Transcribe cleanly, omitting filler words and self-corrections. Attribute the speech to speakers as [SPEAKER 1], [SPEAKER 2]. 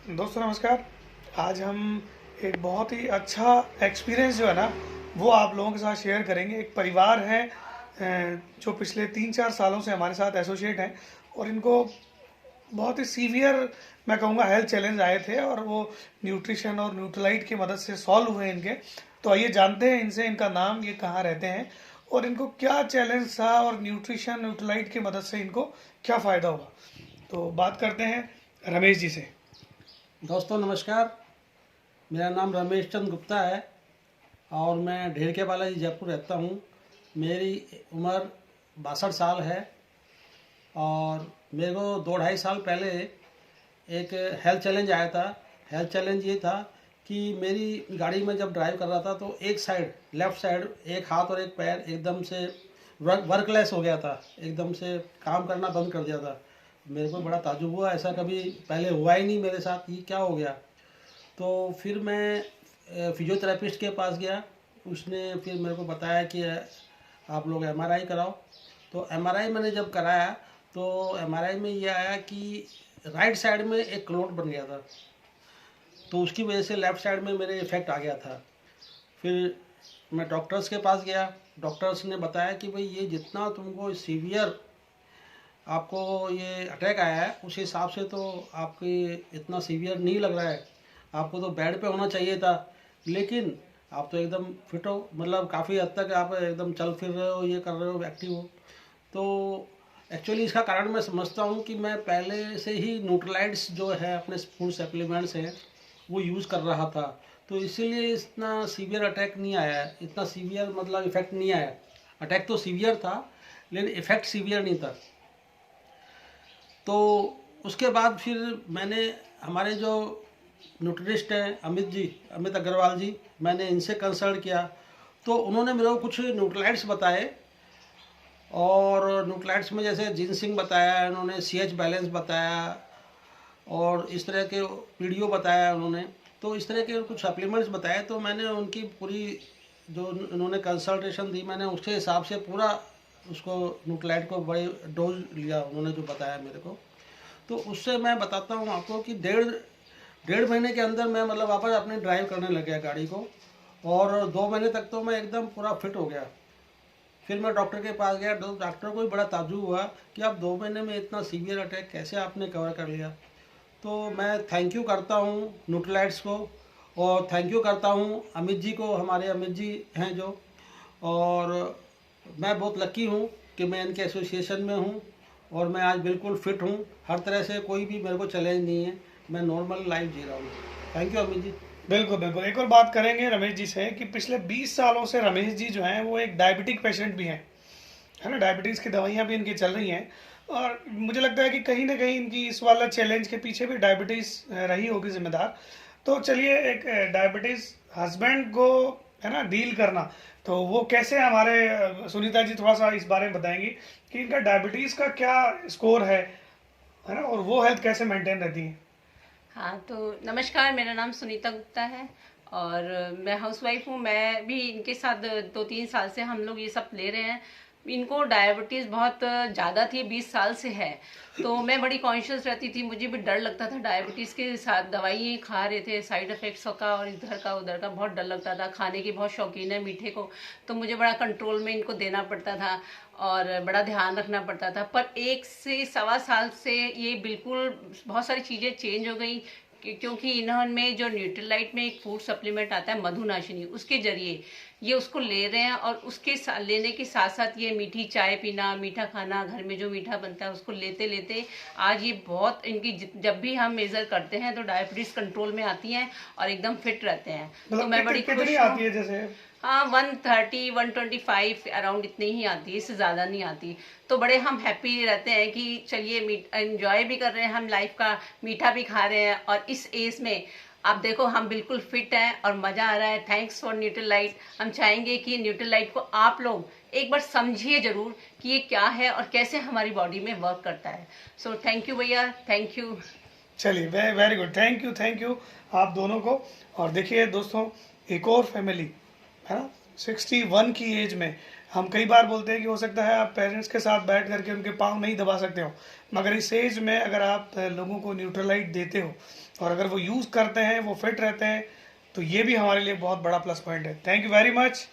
[SPEAKER 1] दोस्तों नमस्कार। आज हम एक बहुत ही अच्छा एक्सपीरियंस जो है ना वो आप लोगों के साथ शेयर करेंगे। एक परिवार है जो पिछले 3-4 सालों से हमारे साथ एसोसिएट हैं और इनको बहुत ही सीवियर मैं कहूँगा हेल्थ चैलेंज आए थे और वो न्यूट्रिशन और न्यूट्रलाइट की मदद से सॉल्व हुए इनके। तो आइए जानते हैं इनसे, इनका नाम, ये कहाँ रहते हैं और इनको क्या चैलेंज था और न्यूट्रिशन न्यूट्रलाइट की मदद से इनको क्या फ़ायदा हुआ। तो बात करते हैं रमेश जी से।
[SPEAKER 2] दोस्तों नमस्कार। मेरा नाम रमेश चंद्र गुप्ता है और मैं ढेर के बालाजी जयपुर रहता हूँ। मेरी उम्र 62 साल है और मेरे को 2-2.5 साल पहले एक हेल्थ चैलेंज आया था। हेल्थ चैलेंज ये था कि मेरी गाड़ी में जब ड्राइव कर रहा था तो एक साइड, लेफ़्ट साइड, एक हाथ और एक पैर एकदम से वर्कलेस हो गया था, एकदम से काम करना बंद कर दिया था। मेरे को बड़ा ताज्जुब हुआ, ऐसा कभी पहले हुआ ही नहीं मेरे साथ, ये क्या हो गया। तो फिर मैं फिजियोथेरेपिस्ट के पास गया। उसने फिर मेरे को बताया कि आप लोग एमआरआई कराओ। तो एमआरआई मैंने जब कराया तो एमआरआई में ये आया कि राइट साइड में एक क्लोट बन गया था, तो उसकी वजह से लेफ़्ट साइड में मेरे इफ़ेक्ट आ गया था। फिर मैं डॉक्टर्स के पास गया। डॉक्टर्स ने बताया कि भाई ये जितना तुमको सीवियर आपको ये अटैक आया है उस हिसाब से तो आपकी इतना सीवियर नहीं लग रहा है, आपको तो बेड पे होना चाहिए था, लेकिन आप तो एकदम फिट हो, मतलब काफ़ी हद तक आप एकदम चल फिर रहे हो, ये कर रहे हो, एक्टिव हो। तो एक्चुअली इसका कारण मैं समझता हूँ कि मैं पहले से ही न्यूट्रलाइट्स जो है अपने फूड सप्लीमेंट्स हैं वो यूज़ कर रहा था, तो इसीलिए इतना सीवियर अटैक नहीं आया है, इतना सीवियर मतलब इफ़ेक्ट नहीं आया। अटैक तो सीवियर था लेकिन इफ़ेक्ट सीवियर नहीं था। तो उसके बाद फिर मैंने हमारे जो न्यूट्रिनिस्ट हैं अमित अग्रवाल जी, मैंने इनसे कंसल्ट किया। तो उन्होंने मेरे को कुछ न्यूट्रलाइट्स बताए और न्यूट्रलाइट्स में जैसे जिनसिंग बताया, उन्होंने सीएच बैलेंस बताया और इस तरह के पीडीओ बताया उन्होंने। तो इस तरह के कुछ सप्लीमेंट्स बताए, तो मैंने उनकी पूरी जो उन्होंने कंसल्टेशन दी, मैंने उसके हिसाब से पूरा उसको न्यूट्रलाइट को बड़े डोज लिया उन्होंने जो बताया मेरे को। तो उससे मैं बताता हूँ आपको कि डेढ़ डेढ़ महीने के अंदर मैं मतलब वापस अपने ड्राइव करने लग गया गाड़ी को, और 2 महीने तक तो मैं एकदम पूरा फिट हो गया। फिर मैं डॉक्टर के पास गया। डॉक्टर को भी बड़ा ताज्जुब हुआ कि आप 2 महीने में इतना सीवियर अटैक कैसे आपने कवर कर लिया। तो मैं थैंक यू करता हूँ न्यूट्रलाइट्स को, और थैंक यू करता हूँ अमित जी को, हमारे अमित जी हैं जो। और मैं बहुत लकी हूँ कि मैं इनके एसोसिएशन में हूँ और मैं आज बिल्कुल फिट हूँ। हर तरह से कोई भी मेरे को चैलेंज नहीं है, मैं नॉर्मल लाइफ जी रहा हूँ। Thank you Amit ji.
[SPEAKER 1] बिल्कुल बिल्कुल, एक और बात करेंगे रमेश जी से कि पिछले 20 सालों से रमेश जी जो हैं वो एक डायबिटिक पेशेंट भी हैं, है ना। डायबिटीज़ की दवाइयाँ भी इनकी चल रही हैं और मुझे लगता है कि कहीं ना कहीं इनकी इस वाला चैलेंज के पीछे भी डायबिटीज़ रही होगी जिम्मेदार। तो चलिए, एक डायबिटीज़ हस्बैंड को, है ना, डील करना, तो वो कैसे हमारे सुनीता जी थोड़ा सा इस बारे में बताएंगी कि इनका डायबिटीज़ का क्या स्कोर है ना, और वो हेल्थ कैसे मेंटेन रहती है।
[SPEAKER 3] हाँ, तो नमस्कार, मेरा नाम सुनीता गुप्ता है और मैं हाउसवाइफ हूँ। मैं भी इनके साथ 2-3 साल से हम लोग ये सब ले रहे हैं। इनको डायबिटीज़ बहुत ज़्यादा थी, 20 साल से है। तो मैं बड़ी कॉन्शियस रहती थी, मुझे भी डर लगता था। डायबिटीज़ के साथ दवाई खा रहे थे, साइड इफ़ेक्ट्स का और इधर का उधर का बहुत डर लगता था। खाने की बहुत शौकीन है मीठे को, तो मुझे बड़ा कंट्रोल में इनको देना पड़ता था और बड़ा ध्यान रखना पड़ता था। पर 1 से 1.25 साल से ये बिल्कुल बहुत सारी चीज़ें चेंज हो गई, क्योंकि इन्होंने जो न्यूट्रीलाइट में एक फूड सप्लीमेंट आता है मधुनाशिनी, उसके जरिए ये उसको ले रहे हैं और उसके लेने के साथ साथ ये मीठी चाय पीना, मीठा खाना, घर में जो मीठा बनता है उसको लेते लेते आज ये बहुत इनकी जब भी हम मेज़र करते हैं तो डायबिटीज़ कंट्रोल में आती हैं और एकदम फिट रहते हैं। तो मैं बड़ी
[SPEAKER 1] कितनी
[SPEAKER 3] खुश हूँ।
[SPEAKER 1] आती है जैसे।
[SPEAKER 3] हाँ, 130-125 अराउंड इतनी ही आती है, इससे ज़्यादा नहीं आती। तो बड़े हम हैप्पी रहते हैं कि चलिए एंजॉय भी कर रहे हैं हम लाइफ का, मीठा भी खा रहे हैं और इस एज में आप देखो हम बिल्कुल फिट हैं और मज़ा आ रहा है। Thanks for Nutrilite. हम चाहेंगे कि न्यूट्रीलाइट को आप लोग एक बार समझिए ज़रूर कि ये क्या है और कैसे हमारी बॉडी में वर्क करता है। सो थैंक यू भैया, थैंक यू।
[SPEAKER 1] चलिए, वेरी गुड, थैंक यू आप दोनों को। और देखिए दोस्तों, एक और फैमिली, है ना, 61 की एज में हम कई बार बोलते हैं कि हो सकता है आप पेरेंट्स के साथ बैठ करके उनके पाँव नहीं दबा सकते हो, मगर इस एज में अगर आप लोगों को न्यूट्रलाइट देते हो और अगर वो यूज़ करते हैं, वो फिट रहते हैं, तो ये भी हमारे लिए बहुत बड़ा प्लस पॉइंट है। Thank you very much.